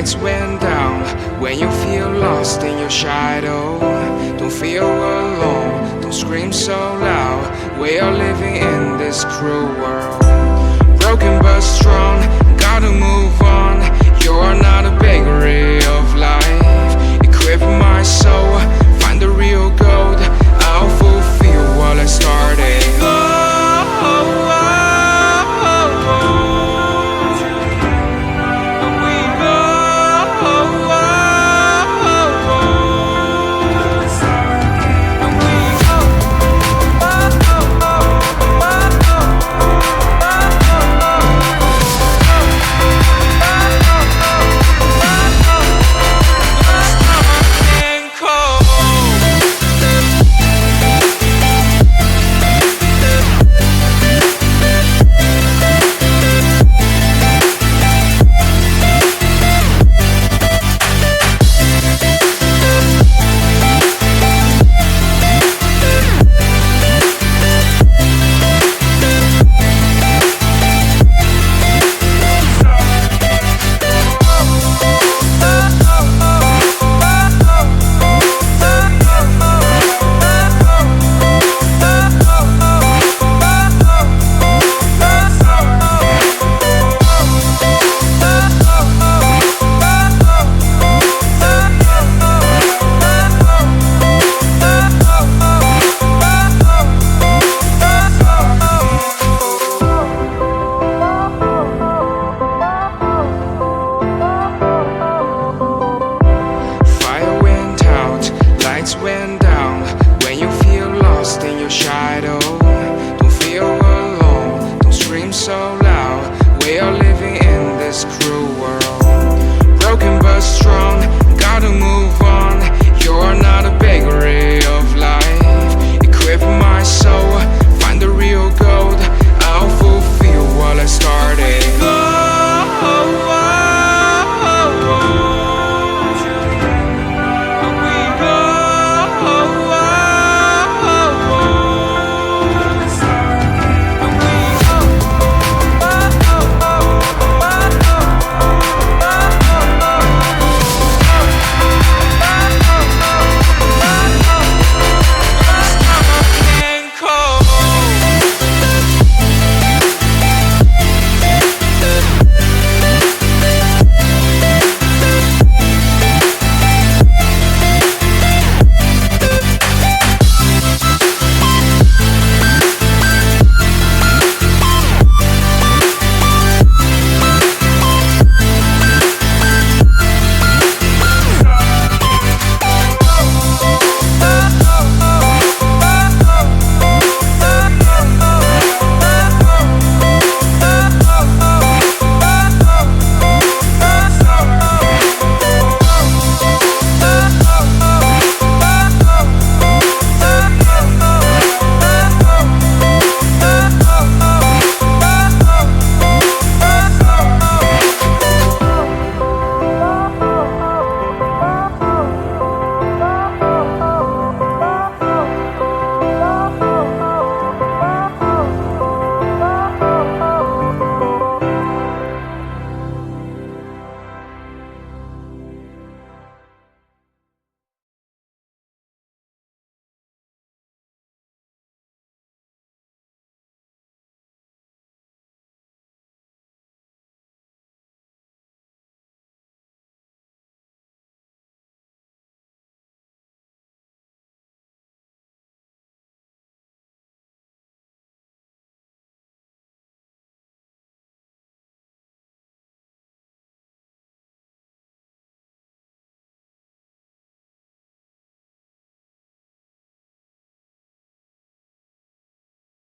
lights went down. When you feel lost in your shadow, don't feel alone, don't scream so loud. We are living in this cruel world, broken but strong, gotta move on. You're not a bakery of life, equip my soul, find the real gold. I'll fulfill what I started. Lights went down. When you feel lost in your shadow, don't feel alone, don't scream so loud. We are living in this cruel world.